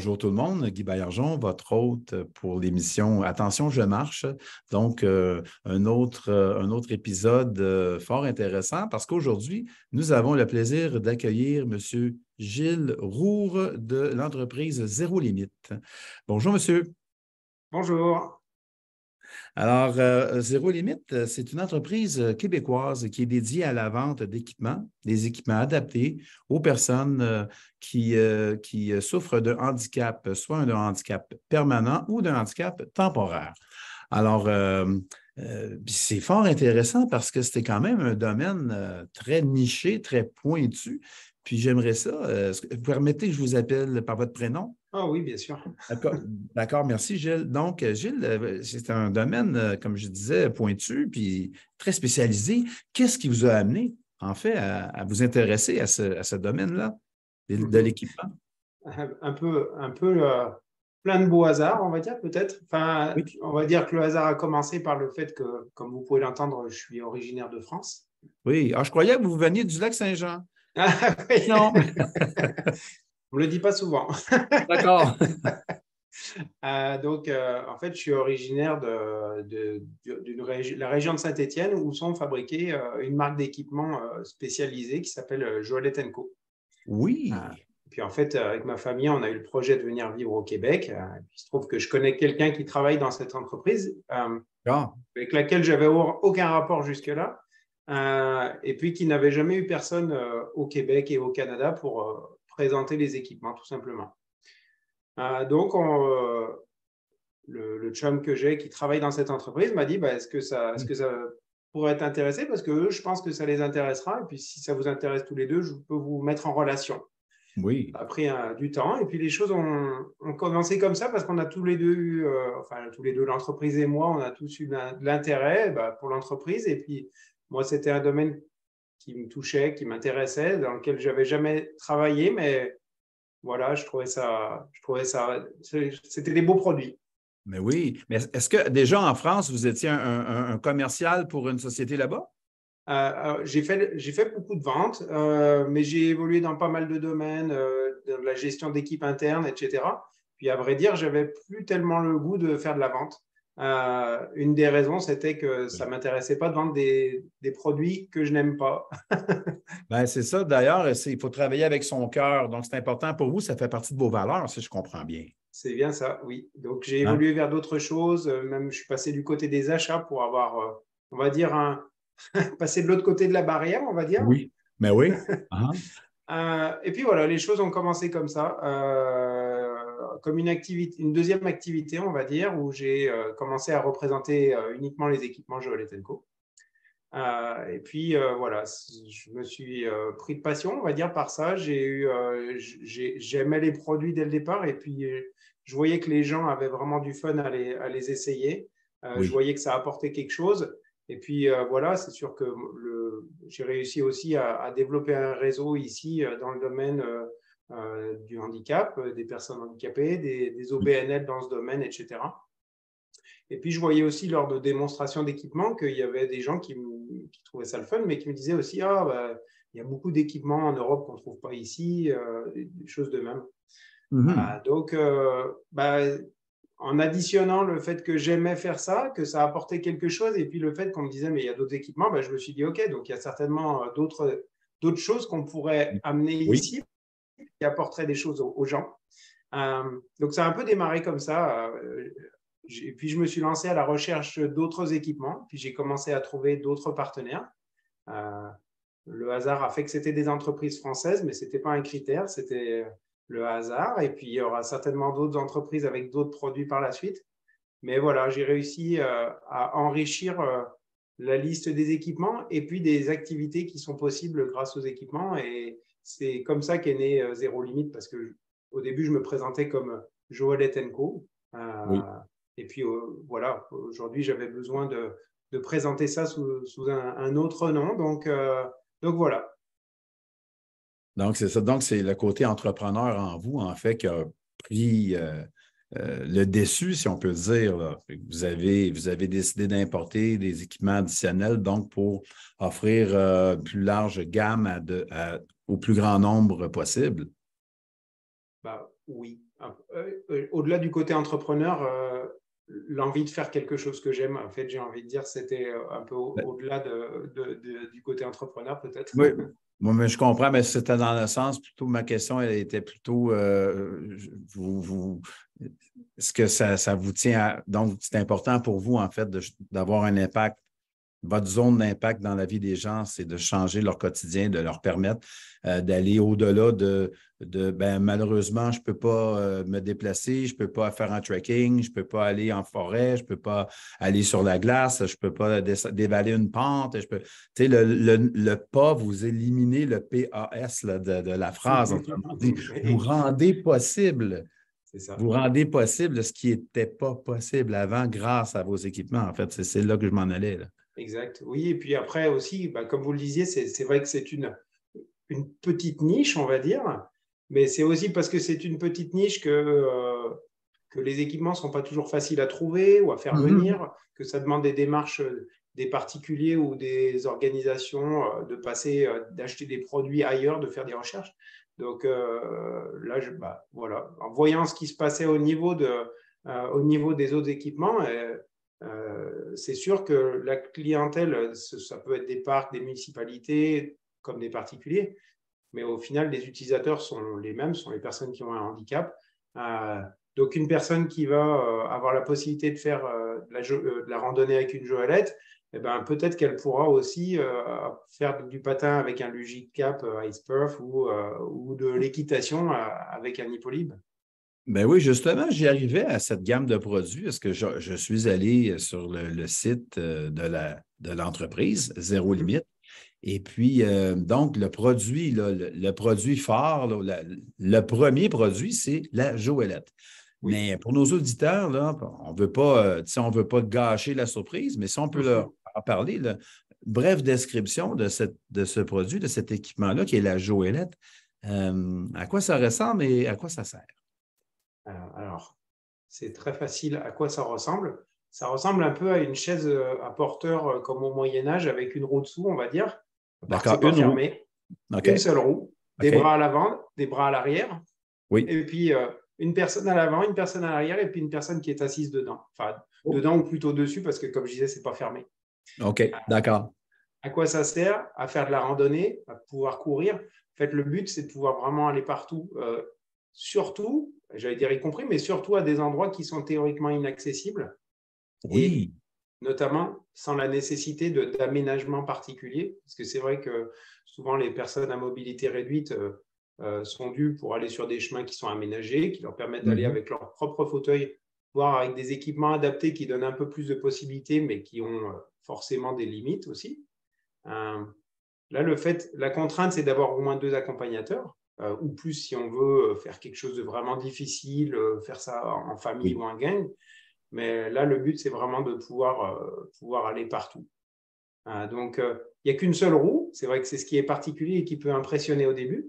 bonjour tout le monde. Guy Baillargeon, votre hôte pour l'émission Attention, je marche. Donc, un autre épisode fort intéressant parce qu'aujourd'hui, nous avons le plaisir d'accueillir M. Gilles Roure de l'entreprise Zéro Limite. Bonjour, monsieur. Bonjour. Alors, Zéro Limite, c'est une entreprise québécoise qui est dédiée à la vente d'équipements, des équipements adaptés aux personnes qui souffrent de handicap, soit d'un handicap permanent ou d'un handicap temporaire. Alors, c'est fort intéressant parce que c'était quand même un domaine très niché, très pointu. Puis j'aimerais ça. Est-ce que vous permettez que je vous appelle par votre prénom? Ah oui, bien sûr. D'accord, merci Gilles. Donc, Gilles, c'est un domaine, comme je disais, pointu, puis très spécialisé. Qu'est-ce qui vous a amené, en fait, à vous intéresser à ce domaine-là de l'équipement? Un peu plein de beaux hasards, on va dire peut-être. Enfin, Oui. on va dire que le hasard a commencé par le fait que, comme vous pouvez l'entendre, je suis originaire de France. Oui. Ah, je croyais que vous veniez du Lac-Saint-Jean. Ah, oui. Non. On ne le dit pas souvent. D'accord. Donc, en fait, je suis originaire la région de Saint-Étienne où sont fabriquées une marque d'équipement spécialisée qui s'appelle Joël & Co. Oui. Puis en fait, avec ma famille, on a eu le projet de venir vivre au Québec. Il se trouve que je connais quelqu'un qui travaille dans cette entreprise avec laquelle j'avais aucun rapport jusque-là, et puis qui n'avait jamais eu personne au Québec et au Canada pour présenter les équipements, tout simplement. Donc, le chum que j'ai qui travaille dans cette entreprise m'a dit est-ce que ça pourrait t'intéresser? Parce que eux, je pense que ça les intéressera. Et puis, si ça vous intéresse tous les deux, je peux vous mettre en relation. Oui. Ça a pris du temps. Et puis, les choses ont commencé comme ça parce qu'on a tous les deux eu, l'entreprise et moi, on a tous eu de l'intérêt pour l'entreprise. Et puis, moi, c'était un domaine qui me touchait, qui m'intéressait, dans lequel je n'avais jamais travaillé, mais voilà, je trouvais ça, c'était des beaux produits. Mais oui. Mais est-ce que déjà en France, vous étiez un commercial pour une société là-bas? J'ai fait beaucoup de ventes, mais j'ai évolué dans pas mal de domaines, de la gestion d'équipe interne, etc. Puis à vrai dire, j'avais plus tellement le goût de faire de la vente. Une des raisons, c'était que ça ne m'intéressait pas de vendre des produits que je n'aime pas. Ben, c'est ça. D'ailleurs, il faut travailler avec son cœur. Donc, c'est important pour vous. Ça fait partie de vos valeurs, si je comprends bien. C'est bien ça, oui. Donc, j'ai évolué vers d'autres choses. Même, je suis passé du côté des achats pour avoir, on va dire, passer de l'autre côté de la barrière, on va dire. Oui, mais oui. Et puis voilà, les choses ont commencé comme ça, comme une deuxième activité, on va dire, où j'ai commencé à représenter uniquement les équipements Joël & Co. Et puis voilà, je me suis pris de passion, on va dire, par ça. J'aimais les produits dès le départ, et puis je voyais que les gens avaient vraiment du fun à les essayer. Oui. Je voyais que ça apportait quelque chose. Et puis voilà, c'est sûr que j'ai réussi aussi à développer un réseau ici dans le domaine du handicap, des personnes handicapées, des OBNL dans ce domaine, etc. Et puis, je voyais aussi lors de démonstrations d'équipements qu'il y avait des gens qui trouvaient ça le fun, mais qui me disaient aussi, il y a beaucoup d'équipements en Europe qu'on ne trouve pas ici, des choses de même. Donc, en additionnant le fait que j'aimais faire ça, que ça apportait quelque chose, et puis le fait qu'on me disait, mais il y a d'autres équipements, je me suis dit, OK, donc il y a certainement d'autres choses qu'on pourrait amener ici qui apporteraient des choses aux gens. Donc, ça a un peu démarré comme ça. Et puis, je me suis lancé à la recherche d'autres équipements. Puis, j'ai commencé à trouver d'autres partenaires. Le hasard a fait que c'était des entreprises françaises, mais ce n'était pas un critère, c'était le hasard. Et puis, il y aura certainement d'autres entreprises avec d'autres produits par la suite. Mais voilà, j'ai réussi à enrichir la liste des équipements et puis des activités qui sont possibles grâce aux équipements. Et c'est comme ça qu'est né Zéro Limite, parce qu'au début, je me présentais comme Joël & Co. Oui. Et puis voilà, aujourd'hui, j'avais besoin de présenter ça sous un autre nom. Donc voilà. Donc, c'est ça. Donc, c'est le côté entrepreneur en vous, en fait, qui a pris le dessus, si on peut dire. Là. Vous avez décidé d'importer des équipements additionnels, donc pour offrir plus large gamme au plus grand nombre possible. Oui. Au-delà du côté entrepreneur, l'envie de faire quelque chose que j'aime, en fait, j'ai envie de dire, c'était un peu au-delà du côté entrepreneur, peut-être. Oui, moi, mais je comprends, mais c'était dans le sens, plutôt, ma question, elle était plutôt, est-ce que ça vous tient à, donc, c'est important pour vous, en fait, d'avoir un impact. Votre zone d'impact dans la vie des gens, c'est de changer leur quotidien, de leur permettre d'aller au-delà ben, malheureusement, je ne peux pas me déplacer, je ne peux pas faire un trekking, je ne peux pas aller en forêt, je ne peux pas aller sur la glace, je ne peux pas dévaler une pente. Tu sais, le pas, vous éliminez le PAS là, de la phrase, autrement dit. Vous Oui, rendez possible. c'est ça. Vous rendez possible ce qui n'était pas possible avant grâce à vos équipements. En fait, c'est là que je m'en allais. Là. Exact. Oui, et puis après aussi, bah, comme vous le disiez, c'est vrai que c'est une petite niche, on va dire, mais c'est aussi parce que c'est une petite niche que les équipements ne sont pas toujours faciles à trouver ou à faire Mhm. venir, que ça demande des démarches des particuliers ou des organisations de passer, d'acheter des produits ailleurs, de faire des recherches. Donc là, bah, voilà, en voyant ce qui se passait au niveau des autres équipements, c'est sûr que la clientèle, ça peut être des parcs, des municipalités, comme des particuliers, mais au final, les utilisateurs sont les mêmes, sont les personnes qui ont un handicap. Donc, une personne qui va avoir la possibilité de faire de la randonnée avec une joëlette, eh ben, peut-être qu'elle pourra aussi faire du patin avec un Lugicap Iceperf ou de l'équitation avec un Hippolybe. Ben oui, justement, j'y arrivais à cette gamme de produits parce que je suis allé sur le site de l'entreprise, Zéro Mhm. Limite. Et puis, donc, le produit, là, le produit phare, là, le premier produit, c'est la Joëlette. Oui. Mais pour nos auditeurs, là, on veut pas, tu sais, on veut pas gâcher la surprise, mais si on peut leur en parler, là, bref description de ce produit, de cet équipement-là, qui est la Joëlette, à quoi ça ressemble et à quoi ça sert? Alors, c'est très facile à quoi ça ressemble. Ça ressemble un peu à une chaise à porteur comme au Moyen Âge avec une roue dessous, on va dire. À part que D'accord, c'est pas une roue. fermé. OK. Une seule roue, des OK. bras à l'avant, des bras à l'arrière, Oui. et puis une personne à l'avant, une personne à l'arrière, et puis une personne qui est assise dedans. Enfin, Oh. dedans ou plutôt dessus, parce que comme je disais, c'est pas fermé. OK. D'accord. À quoi ça sert? À faire de la randonnée, à pouvoir courir. En fait, le but, c'est de pouvoir vraiment aller partout, surtout, j'allais dire y compris, mais surtout à des endroits qui sont théoriquement inaccessibles et Oui. notamment sans la nécessité d'aménagement particulier. Parce que c'est vrai que souvent, les personnes à mobilité réduite sont dues pour aller sur des chemins qui sont aménagés, qui leur permettent d'aller Mhm. avec leur propre fauteuil, voire avec des équipements adaptés qui donnent un peu plus de possibilités, mais qui ont forcément des limites aussi. Euh, Là, la contrainte, c'est d'avoir au moins deux accompagnateurs, ou plus si on veut faire quelque chose de vraiment difficile, faire ça en famille Oui. ou en gang. Mais là, le but, c'est vraiment de pouvoir aller partout. Donc, il n'y a qu'une seule roue. C'est vrai que c'est ce qui est particulier et qui peut impressionner au début.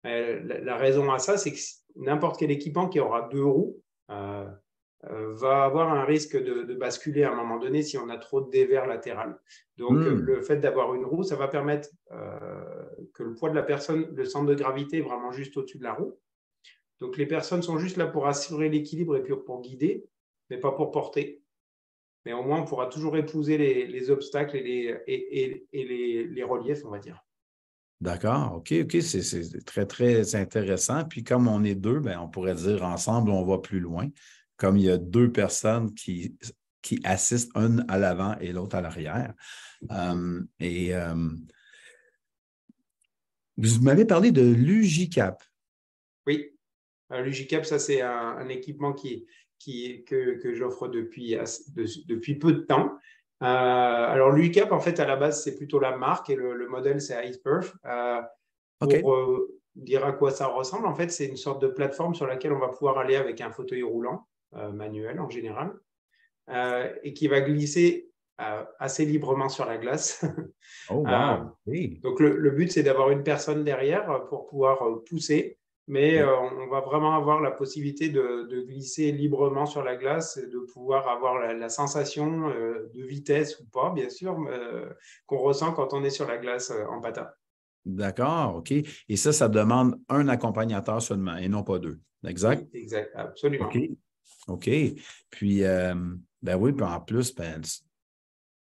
La raison à ça, c'est que n'importe quel équipement qui aura deux roues euh, va avoir un risque de basculer à un moment donné si on a trop de dévers latéral. Donc, Hmm. le fait d'avoir une roue, ça va permettre que le poids de la personne, le centre de gravité est vraiment juste au-dessus de la roue. Donc, les personnes sont juste là pour assurer l'équilibre et puis pour guider, mais pas pour porter. Mais au moins, on pourra toujours épouser les obstacles et les reliefs, on va dire. D'accord. OK, OK. C'est très, très intéressant. Puis comme on est deux, ben, on pourrait dire ensemble, on va plus loin. Comme il y a deux personnes qui assistent, une à l'avant et l'autre à l'arrière. Et vous m'avez parlé de l'UJCAP. Oui, l'UGCAP, ça, c'est équipement que j'offre depuis peu de temps. Alors, l'UGCAP, en fait, à la base, c'est plutôt la marque et le modèle, c'est Iceperf. OK. Pour dire à quoi ça ressemble, en fait, c'est une sorte de plateforme sur laquelle on va pouvoir aller avec un fauteuil roulant, manuel en général, et qui va glisser assez librement sur la glace. Oh, Euh, wow. Oui. donc, le but, c'est d'avoir une personne derrière pour pouvoir pousser, mais Oui. on va vraiment avoir la possibilité de glisser librement sur la glace et de pouvoir avoir la sensation de vitesse ou pas, bien sûr, qu'on ressent quand on est sur la glace en patin. D'accord, OK. Et ça demande un accompagnateur seulement et non pas deux. Exact? Oui, exact, OK. absolument. OK. Puis, ben oui, puis en plus, ben,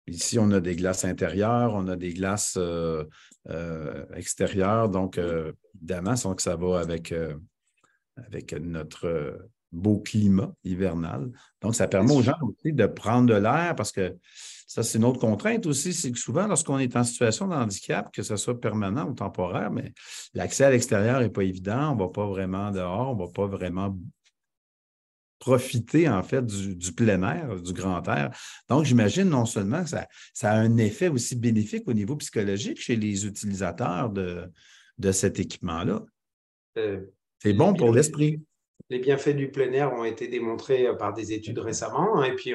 ici, on a des glaces intérieures, on a des glaces extérieures. Donc, évidemment, que ça va avec notre beau climat hivernal. Donc, ça C'est permet aux gens aussi de prendre de l'air parce que ça, c'est une autre contrainte aussi, c'est que souvent, lorsqu'on est en situation de handicap, que ce soit permanent ou temporaire, mais l'accès à l'extérieur n'est pas évident, on ne va pas vraiment dehors, on ne va pas vraiment profiter, en fait, du plein air, du grand air. Donc, j'imagine non seulement que ça a un effet aussi bénéfique au niveau psychologique chez les utilisateurs de cet équipement-là. C'est les bon pour bienfaits, l'esprit. les bienfaits du plein air ont été démontrés par des études récemment, hein, et puis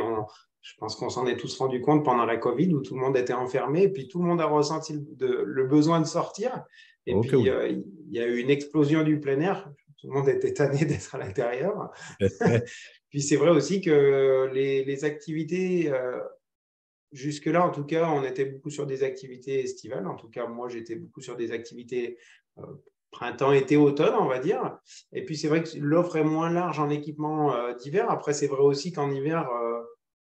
je pense qu'on s'en est tous rendu compte pendant la Covid où tout le monde était enfermé et puis tout le monde a ressenti le besoin de sortir. Et Ok, puis, oui. il y a eu une explosion du plein air. Tout le monde était tanné d'être à l'intérieur. Puis c'est vrai aussi que les activités, jusque-là, en tout cas, on était beaucoup sur des activités estivales. En tout cas, moi, j'étais beaucoup sur des activités euh, printemps, été, automne, on va dire. Et puis, c'est vrai que l'offre est moins large en équipement d'hiver. Après, c'est vrai aussi qu'en hiver,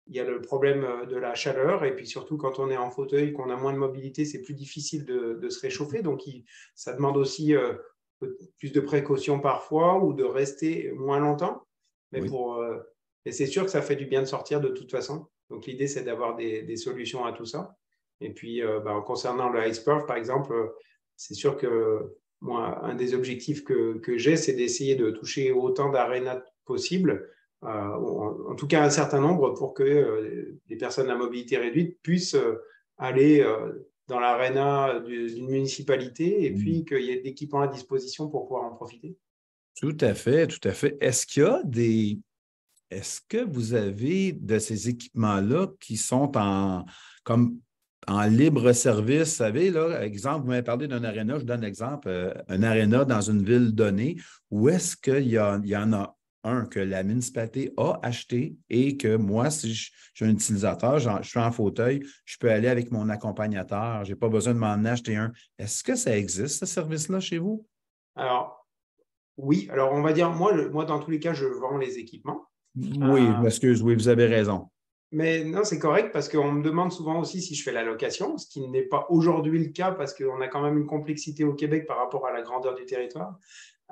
il y a le problème de la chaleur. Et puis, surtout, quand on est en fauteuil, qu'on a moins de mobilité, c'est plus difficile de se réchauffer. Donc, ça demande aussi plus de précautions parfois ou de rester moins longtemps. Mais Oui. et c'est sûr que ça fait du bien de sortir de toute façon. Donc, l'idée, c'est d'avoir des solutions à tout ça. Et puis, concernant le Iceperf, par exemple, c'est sûr que moi, un des objectifs que j'ai, c'est d'essayer de toucher autant d'arénas possible, en tout cas un certain nombre, pour que les personnes à mobilité réduite puissent aller dans l'aréna d'une municipalité et Mm. puis qu'il y ait d'équipements à disposition pour pouvoir en profiter. Tout à fait, tout à fait. Est-ce que vous avez de ces équipements-là qui sont comme en libre service? Vous savez, là, exemple, vous m'avez parlé d'un aréna, je donne l'exemple, un aréna dans une ville donnée, où est-ce il y en a un que la municipalité a acheté et que moi, si je suis un utilisateur, je suis en fauteuil, je peux aller avec mon accompagnateur, je n'ai pas besoin de m'en acheter un. Est-ce que ça existe, ce service-là, chez vous? Alors, oui, alors on va dire, moi dans tous les cas, je vends les équipements. Oui, je Euh, m'excuse, oui, vous avez raison. Mais non, c'est correct parce qu'on me demande souvent aussi si je fais la location, ce qui n'est pas aujourd'hui le cas parce qu'on a quand même une complexité au Québec par rapport à la grandeur du territoire.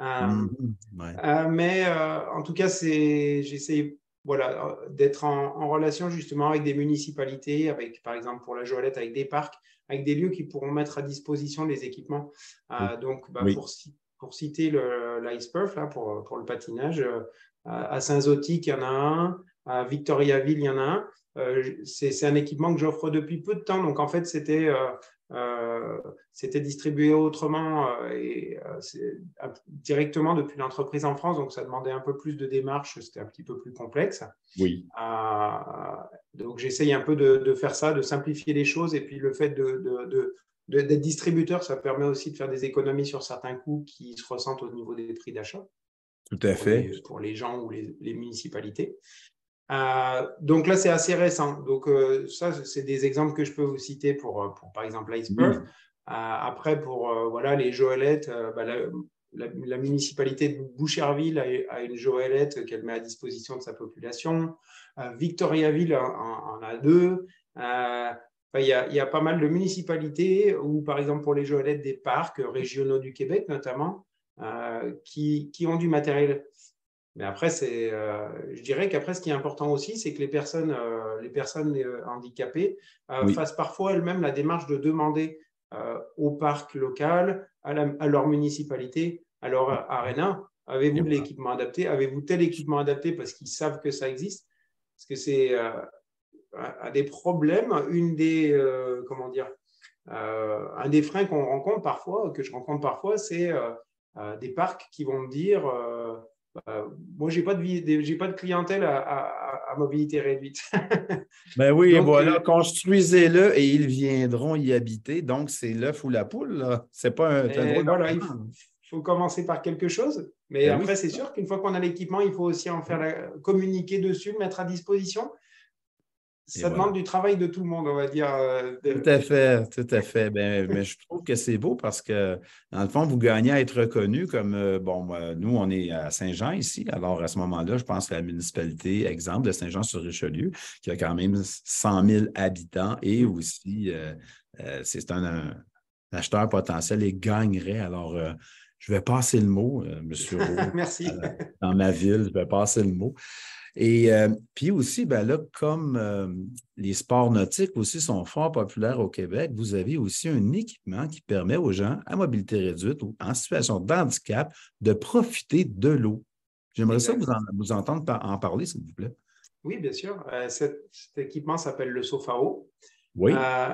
Euh, Mhm, ouais. mais en tout cas, j'essaie voilà, d'être en relation justement avec des municipalités, avec par exemple pour la Joëlette, avec des parcs, avec des lieux qui pourront mettre à disposition les équipements. Oui. Donc, Oui. pour citer l'Iceperf, là, pour le patinage, à Saint-Zotique, il y en a un. À Victoriaville, il y en a un. C'est un équipement que j'offre depuis peu de temps. Donc, en fait, c'était distribué autrement directement depuis l'entreprise en France. Donc, ça demandait un peu plus de démarches. C'était un petit peu plus complexe. Oui. Euh, donc, j'essaye un peu de faire ça, de simplifier les choses. Et puis, le fait d'être distributeur, ça permet aussi de faire des économies sur certains coûts qui se ressentent au niveau des prix d'achat Tout à fait. pour les gens ou les municipalités. Donc là, c'est assez récent. Donc ça, c'est des exemples que je peux vous citer pour par exemple l'Iceperf. Oui. Après, pour voilà, les Joëlettes, la municipalité de Boucherville a une Joëlette qu'elle met à disposition de sa population. Victoriaville en a deux. Il y a pas mal de municipalités où, par exemple, pour les Joëlettes, des parcs régionaux du Québec notamment, qui ont du matériel. Mais après, je dirais qu'après, ce qui est important aussi, c'est que les personnes handicapées Oui. fassent parfois elles-mêmes la démarche de demander au parc local, à leur municipalité, à leur aréna, Et avez-vous de voilà. l'équipement adapté? Avez-vous tel équipement adapté parce qu'ils savent que ça existe? Parce que c'est un des problèmes, comment dire, un des freins qu'on rencontre parfois, que je rencontre parfois, c'est des parcs qui vont me dire moi, j'ai pas de clientèle à mobilité réduite. Ben oui, et Donc, voilà, construisez-le et ils viendront y habiter. Donc, c'est l'œuf ou la poule, là. C'est un drôle voilà, d'argument. faut commencer par quelque chose. Mais Ben oui, après, c'est c'est ça. sûr qu'une fois qu'on a l'équipement, il faut aussi en faire communiquer dessus, le mettre à disposition. Et ça voilà. demande du travail de tout le monde, on va dire. Tout à fait, tout à fait. Ben, mais je trouve que c'est beau parce que, dans le fond, vous gagnez à être reconnu comme, nous, on est à Saint-Jean ici. Alors, à ce moment-là, je pense que la municipalité, exemple de Saint-Jean-sur-Richelieu, qui a quand même 100 000 habitants et aussi, c'est un acheteur potentiel et gagnerait. Alors, je vais passer le mot, M. Roux, Merci. dans ma ville, je vais passer le mot. Et puis aussi, ben là, comme les sports nautiques aussi sont fort populaires au Québec, vous avez aussi un équipement qui permet aux gens à mobilité réduite ou en situation de handicap de profiter de l'eau. J'aimerais ça Exact. vous entendre en parler, s'il vous plaît. Oui, bien sûr. Cet équipement s'appelle le Sofao. Oui. Euh,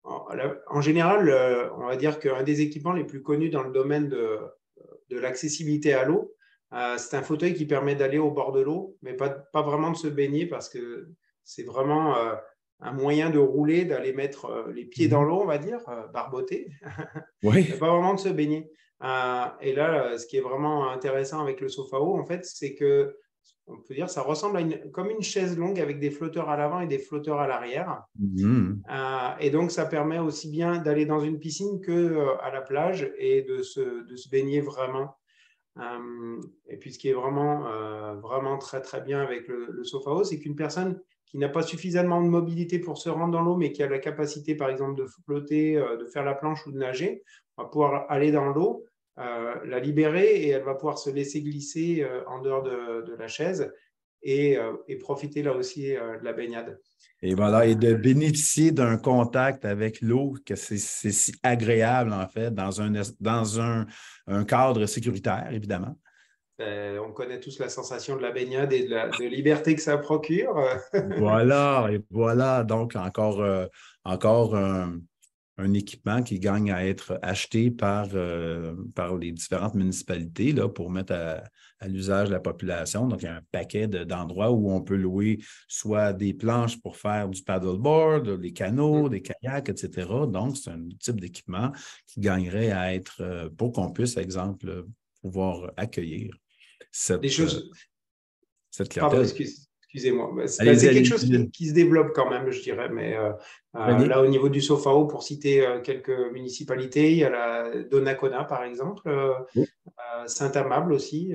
en général, on va dire qu'un des équipements les plus connus dans le domaine de l'accessibilité à l'eau, c'est un fauteuil qui permet d'aller au bord de l'eau, mais pas vraiment de se baigner parce que c'est vraiment un moyen de rouler, d'aller mettre les pieds dans Mhm. l'eau, on va dire, barboter, mais Oui. pas vraiment de se baigner. Et là, ce qui est vraiment intéressant avec le Sofao, en fait, c'est que on peut dire ça ressemble à comme une chaise longue avec des flotteurs à l'avant et des flotteurs à l'arrière. Mhm. Et donc, ça permet aussi bien d'aller dans une piscine qu'à la plage et de se baigner vraiment. Et puis, ce qui est vraiment très, très bien avec le Sofao, c'est qu'une personne qui n'a pas suffisamment de mobilité pour se rendre dans l'eau, mais qui a la capacité, par exemple, de flotter, de faire la planche ou de nager, va pouvoir aller dans l'eau, la libérer et elle va pouvoir se laisser glisser en dehors de la chaise et profiter là aussi de la baignade. Et voilà, et de bénéficier d'un contact avec l'eau, que c'est si agréable, en fait, un cadre sécuritaire, évidemment. On connaît tous la sensation de la baignade et de liberté que ça procure. Voilà, et voilà donc encore un équipement qui gagne à être acheté par les différentes municipalités là, pour mettre à l'usage de la population. Donc, il y a un paquet d'endroits où on peut louer soit des planches pour faire du paddleboard, des canots, des kayaks, etc. Donc, c'est un type d'équipement qui gagnerait à être, pour qu'on puisse, exemple, pouvoir accueillir Des cette, choses. cette Pardon, clientèle. excusez-moi. Allez-y, C'est quelque chose allez-y. qui se développe quand même, je dirais. Mais Très bien. là, au niveau du Sofao, pour citer quelques municipalités, il y a la Donnacona, par exemple, Saint-Amable aussi.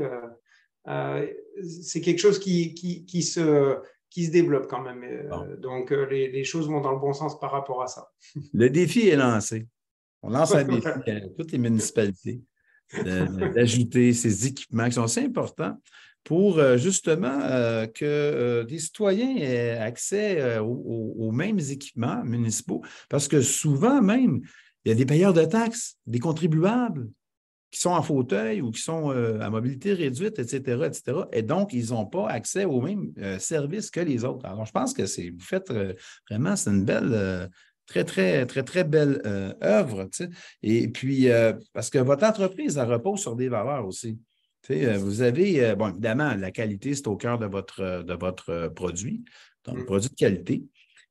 Euh, c'est quelque chose qui se développe quand même. Bon. Donc, les choses vont dans le bon sens par rapport à ça. Le défi est lancé. On lance un défi à toutes les municipalités d'ajouter ces équipements qui sont assez importants pour justement que des citoyens aient accès aux mêmes équipements municipaux. Parce que souvent même, il y a des payeurs de taxes, des contribuables qui sont en fauteuil ou qui sont à mobilité réduite, etc., etc. Et donc, ils n'ont pas accès aux mêmes services que les autres. Alors, je pense que vous faites vraiment, c'est une belle, très, très, très, très belle œuvre. Tu sais. Et puis, parce que votre entreprise, elle repose sur des valeurs aussi. Tu sais, vous avez, bon, évidemment, la qualité, c'est au cœur de votre produit, donc produit de qualité.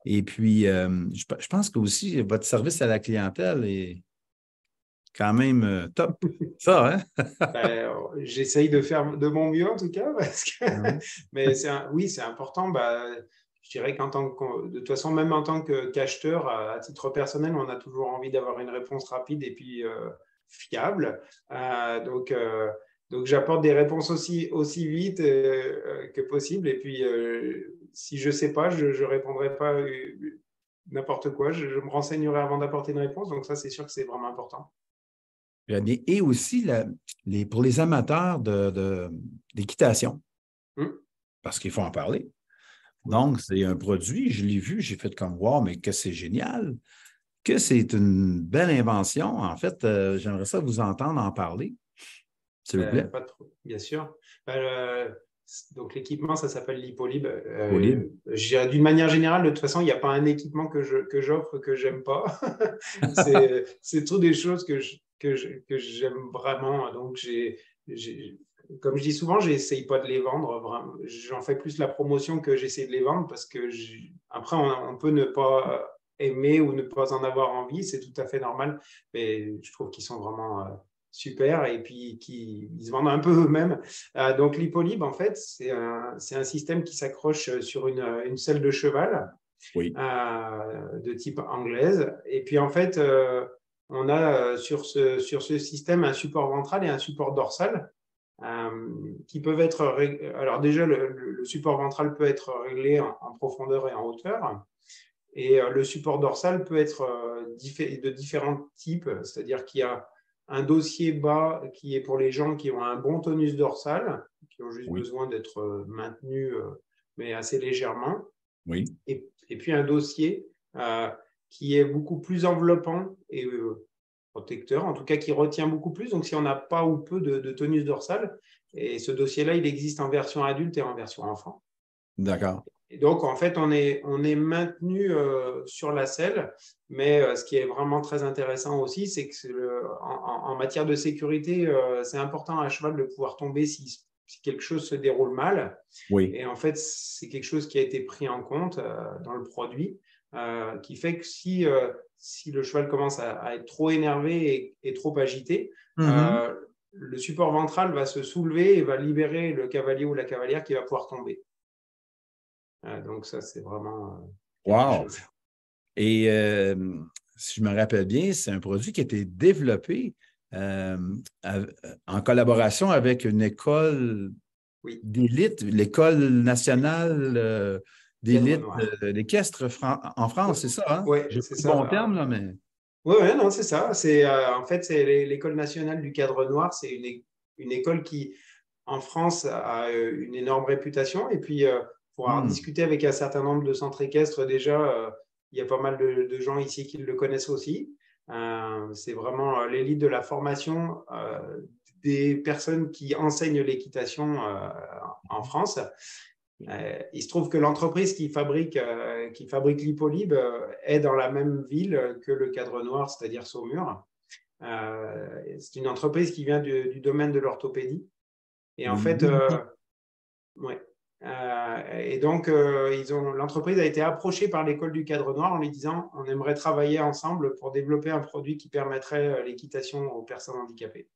Et puis, je pense que aussi, votre service à la clientèle est quand même top. Ça, hein? Ben, j'essaye de faire de mon mieux en tout cas, Ouais. mais oui, c'est important. Je dirais de toute façon, même en tant qu'acheteur, à titre personnel, on a toujours envie d'avoir une réponse rapide et puis fiable. Donc j'apporte des réponses aussi vite que possible. Et puis, si je ne sais pas, je ne répondrai pas n'importe quoi. Je me renseignerai avant d'apporter une réponse. Donc ça, c'est sûr que c'est vraiment important. Très bien. Et aussi, pour les amateurs d'équitation, Hum, parce qu'il faut en parler. oui. Donc, c'est un produit, je l'ai vu, j'ai fait comme wow, mais que c'est génial, que c'est une belle invention. En fait, j'aimerais ça vous entendre en parler, s'il vous plaît. Pas trop, bien sûr. Donc l'équipement, ça s'appelle l'Hippolybe. Au libre. D'une manière générale, de toute façon, il n'y a pas un équipement que j'offre que j'aime pas. C'est tout des choses que j'aime vraiment. Donc comme je dis souvent, j'essaye pas de les vendre. Vraiment. J'en fais plus la promotion que j'essaie de les vendre parce que après, on peut ne pas aimer ou ne pas en avoir envie. C'est tout à fait normal. Mais je trouve qu'ils sont vraiment super et puis ils se vendent un peu eux-mêmes. Donc l'Hippolybe, en fait, c'est un système qui s'accroche sur une selle de cheval Oui. De type anglaise. Et puis, en fait, on a sur ce système un support ventral et un support dorsal qui peuvent être… Alors déjà, le support ventral peut être réglé en profondeur et en hauteur. Et le support dorsal peut être de différents types, c'est-à-dire qu'il y a un dossier bas qui est pour les gens qui ont un bon tonus dorsal, qui ont juste Oui. besoin d'être maintenus, mais assez légèrement. Oui. Et puis un dossier qui est beaucoup plus enveloppant et protecteur, en tout cas qui retient beaucoup plus. Donc, si on n'a pas ou peu de tonus dorsal, et ce dossier-là, il existe en version adulte et en version enfant. D'accord. Et donc, en fait, on est maintenu sur la selle, mais ce qui est vraiment très intéressant aussi, c'est que en matière de sécurité, c'est important à cheval de pouvoir tomber si quelque chose se déroule mal. Oui. Et en fait, c'est quelque chose qui a été pris en compte dans le produit, qui fait que si le cheval commence à être trop énervé et trop agité, le support ventral va se soulever et va libérer le cavalier ou la cavalière qui va pouvoir tomber. Donc ça, c'est vraiment quelque Wow. chose. Et si je me rappelle bien, c'est un produit qui a été développé en collaboration avec une école Oui, d'élite, l'École nationale cadre d'élite noir. d'équestre en Oui, France, c'est ça, hein? ouais, J'ai pas c'est le bon terme, ça. là, mais… Oui, ouais, non, c'est ça. En fait, c'est l'École nationale du cadre noir. C'est une école qui, en France, a une énorme réputation. Et puis, pour avoir discuté avec un certain nombre de centres équestres, déjà, il y a pas mal de gens ici qui le connaissent aussi. C'est vraiment l'élite de la formation des personnes qui enseignent l'équitation en France. Il se trouve que l'entreprise qui fabrique l'Hippolybe est dans la même ville que le cadre noir, c'est-à-dire Saumur. C'est une entreprise qui vient du domaine de l'orthopédie. Et en fait, ouais. Et donc, l'entreprise a été approchée par l'école du cadre noir en lui disant on aimerait travailler ensemble pour développer un produit qui permettrait l'équitation aux personnes handicapées.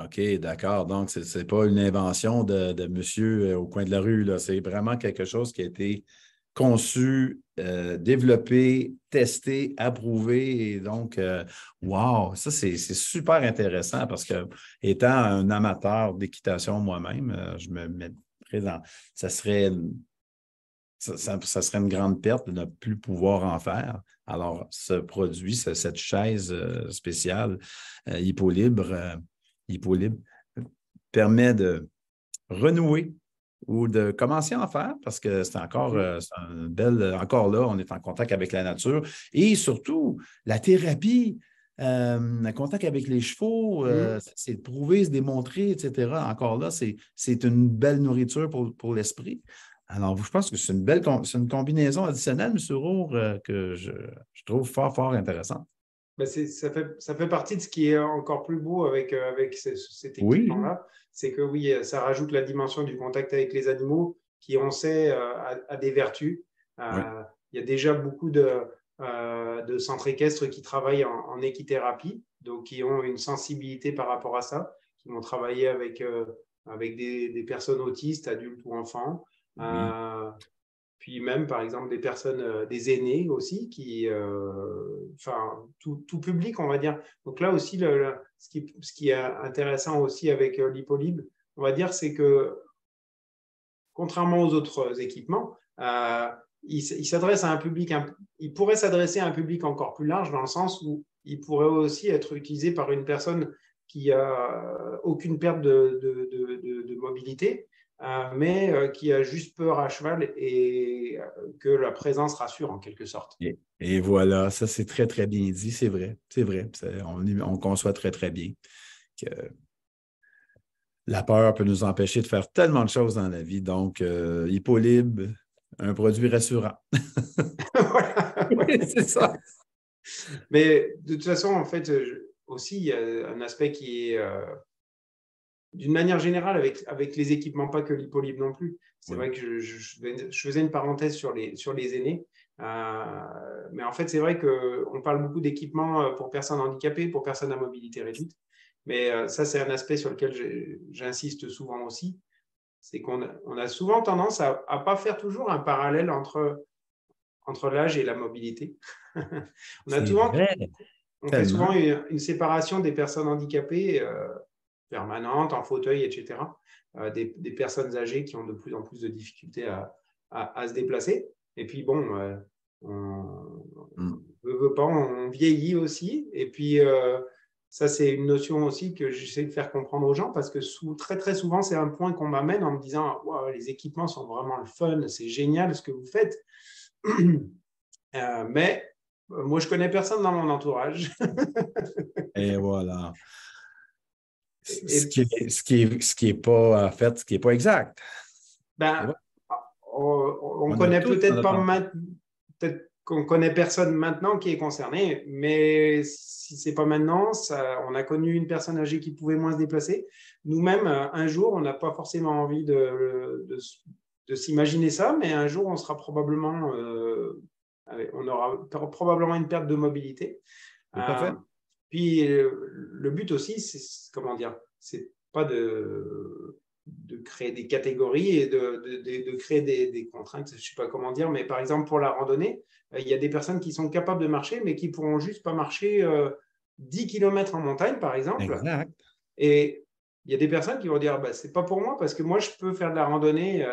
OK, d'accord. Donc, ce n'est pas une invention de monsieur au coin de la rue, là. C'est vraiment quelque chose qui a été conçu, développé, testé, approuvé. Et donc, wow, ça, c'est super intéressant parce que, étant un amateur d'équitation moi-même, je me mettrais dans… Ça serait ça serait une grande perte de ne plus pouvoir en faire. Alors, ce produit, cette chaise spéciale Hippolybe permet de renouer ou de commencer à en faire parce que c'est encore, encore là, on est en contact avec la nature et surtout la thérapie, le contact avec les chevaux, c'est de prouver, se démontrer, etc. Encore là, c'est une belle nourriture pour l'esprit. Alors, je pense que c'est une combinaison additionnelle, M. Roure, que je trouve fort, fort intéressante. Ben ça fait partie de ce qui est encore plus beau avec cet Oui, équipement-là. C'est que oui, ça rajoute la dimension du contact avec les animaux qui, on sait, a des vertus. oui, Il y a déjà beaucoup de centres équestres qui travaillent en équithérapie, donc qui ont une sensibilité par rapport à ça, qui vont travailler avec des personnes autistes, adultes ou enfants. oui. Puis même, par exemple, des personnes, des aînés aussi, enfin, tout public, on va dire. Donc là aussi, ce qui est intéressant aussi avec l'Hippolybe, on va dire, c'est que, contrairement aux autres équipements, il s'adresse à un public, il pourrait s'adresser à un public encore plus large dans le sens où il pourrait aussi être utilisé par une personne qui a aucune perte de mobilité, mais qui a juste peur à cheval et que la présence rassure en quelque sorte. Et voilà, ça c'est très, très bien dit, c'est vrai, c'est vrai. On conçoit très, très bien que la peur peut nous empêcher de faire tellement de choses dans la vie. Donc, Hippolybe, un produit rassurant. Voilà, Oui, ouais. c'est ça. Mais de toute façon, en fait, aussi, il y a un aspect qui est, d'une manière générale, avec les équipements, pas que l'Hippolybe non plus. C'est Oui, vrai que je faisais une parenthèse sur les aînés. Mais en fait, c'est vrai qu'on parle beaucoup d'équipements pour personnes handicapées, pour personnes à mobilité réduite. Mais ça, c'est un aspect sur lequel j'insiste souvent aussi. C'est qu'on a souvent tendance à ne pas faire toujours un parallèle entre entre l'âge et la mobilité. C'est vrai, On fait souvent tellement. une séparation des personnes handicapées permanentes, en fauteuil, etc., des personnes âgées qui ont de plus en plus de difficultés à se déplacer. Et puis, bon, on ne veut pas, on vieillit aussi. Et puis, ça, c'est une notion aussi que j'essaie de faire comprendre aux gens parce que très, très souvent, c'est un point qu'on m'amène en me disant wow, les équipements sont vraiment le fun, c'est génial ce que vous faites. Mais moi, je connais personne dans mon entourage. Et voilà. Ce Et, qui est, ce qui est, ce qui est pas, en fait, ce qui est pas exact. C'est ben, vrai. on On a connaît tous dans peut-être notre pas entourage. peut-être qu'on connaît personne maintenant qui est concerné, mais si c'est pas maintenant, on a connu une personne âgée qui pouvait moins se déplacer. Nous-mêmes, un jour, on n'a pas forcément envie de s'imaginer ça, mais un jour, on sera probablement, on aura probablement une perte de mobilité. Tout à Euh, fait. Puis le but aussi, c'est comment dire, c'est pas de créer des catégories et de créer des contraintes, je sais pas comment dire, mais par exemple pour la randonnée, il y a des personnes qui sont capables de marcher, mais qui pourront juste pas marcher 10 km en montagne, par exemple. Exact. Et il y a des personnes qui vont dire, bah, c'est pas pour moi parce que moi, je peux faire de la randonnée,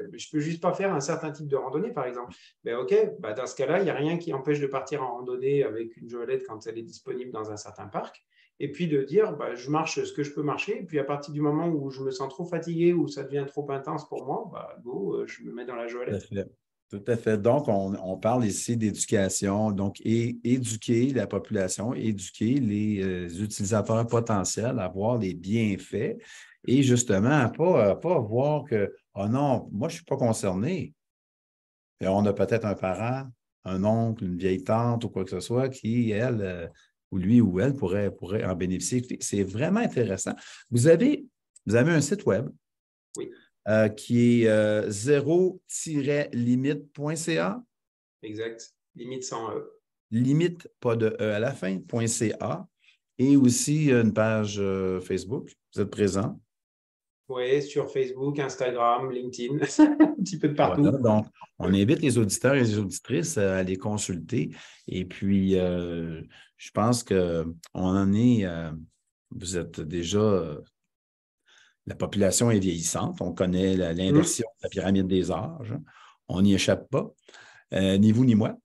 mais je peux juste pas faire un certain type de randonnée, par exemple. Ben, OK, bah, dans ce cas-là, il n'y a rien qui empêche de partir en randonnée avec une joëlette quand elle est disponible dans un certain parc. Et puis de dire, bah, je marche ce que je peux marcher. Et puis à partir du moment où je me sens trop fatigué ou ça devient trop intense pour moi, bah, go, je me mets dans la Tout à joëlette. fait. Tout à fait. Donc, on parle ici d'éducation, donc éduquer la population, éduquer les utilisateurs potentiels à voir les bienfaits et justement à pas voir que, oh non, moi, je ne suis pas concerné. Et on a peut-être un parent, un oncle, une vieille tante ou quoi que ce soit qui, elle, ou lui ou elle pourrait en bénéficier. Écoutez, c'est vraiment intéressant. Vous avez, vous avez un site web Oui, qui est zéro-limite.ca, exact. Limite sans E. limite, pas de E à la fin, .ca, et aussi une page Facebook. Vous êtes présent. Oui, sur Facebook, Instagram, LinkedIn, un petit peu de Voilà, partout. donc on invite les auditeurs et les auditrices à les consulter. Et puis, je pense qu'on en est, vous êtes déjà, la population est vieillissante. On connaît Mmh. l'inversion de la pyramide des âges. On n'y échappe pas, ni vous ni moi.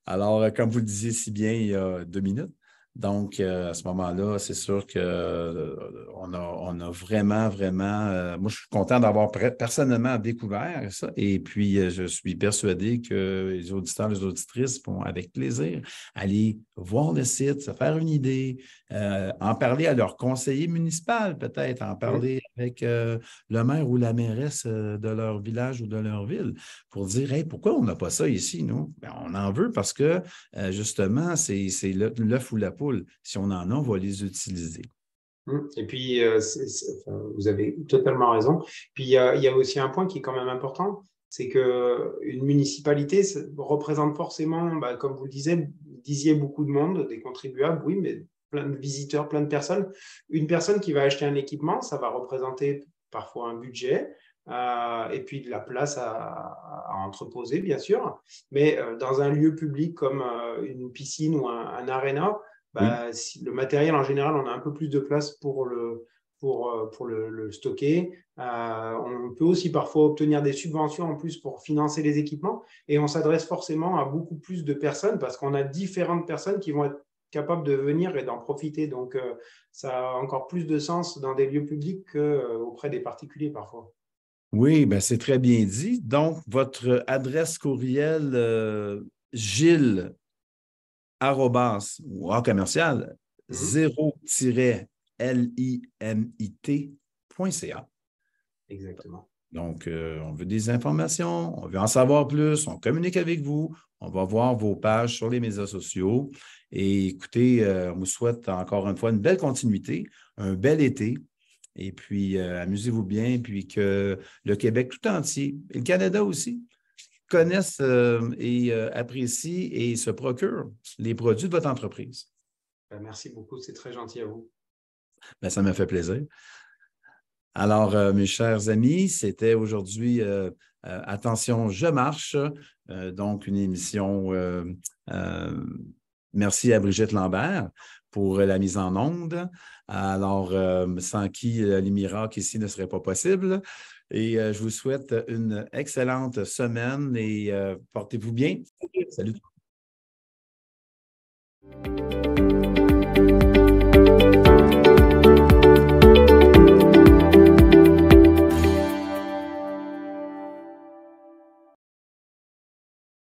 Alors, comme vous le disiez si bien il y a 2 minutes, donc à ce moment-là, c'est sûr que on a vraiment, vraiment. Moi, je suis content d'avoir personnellement découvert ça. Et puis, je suis persuadé que les auditeurs, les auditrices vont avec plaisir aller voir le site, se faire une idée, en parler à leur conseiller municipal, peut-être, en Mmh. parler avec le maire ou la mairesse de leur village ou de leur ville pour dire, hey, pourquoi on n'a pas ça ici, nous? Ben, on en veut parce que, justement, c'est l'œuf ou la poule. Si on en a, on va les utiliser. Et puis, enfin, vous avez totalement raison. Puis, il y a aussi un point qui est quand même important, c'est qu'une municipalité représente forcément, bah, comme vous le disiez, beaucoup de monde, des contribuables, oui, mais plein de visiteurs, plein de personnes. Une personne qui va acheter un équipement, ça va représenter parfois un budget. Et puis de la place à entreposer, bien sûr. Mais dans un lieu public comme une piscine ou un aréna, Oui. bah, si le matériel, en général, on a un peu plus de place pour le stocker. On peut aussi parfois obtenir des subventions en plus pour financer les équipements et on s'adresse forcément à beaucoup plus de personnes parce qu'on a différentes personnes qui vont être capables de venir et d'en profiter. Donc, ça a encore plus de sens dans des lieux publics qu'auprès des particuliers parfois. Oui, ben c'est très bien dit. Donc, votre adresse courriel, Gilles, arrobas, ou en commercial, Mhm. 0-limit.ca. Exactement. Donc, on veut des informations, on veut en savoir plus, on communique avec vous, on va voir vos pages sur les médias sociaux. Et écoutez, on vous souhaite encore une fois une belle continuité, un bel été. Et puis, amusez-vous bien, puis que le Québec tout entier, et le Canada aussi, connaissent et apprécient et se procurent les produits de votre entreprise. Merci beaucoup, c'est très gentil à vous. Bien, ça m'a fait plaisir. Alors, mes chers amis, c'était aujourd'hui Attention, je marche. Donc, une émission. Merci à Brigitte Lambert pour la mise en onde. Alors, sans qui les miracles ici ne seraient pas possibles. Et je vous souhaite une excellente semaine et portez-vous bien. Salut.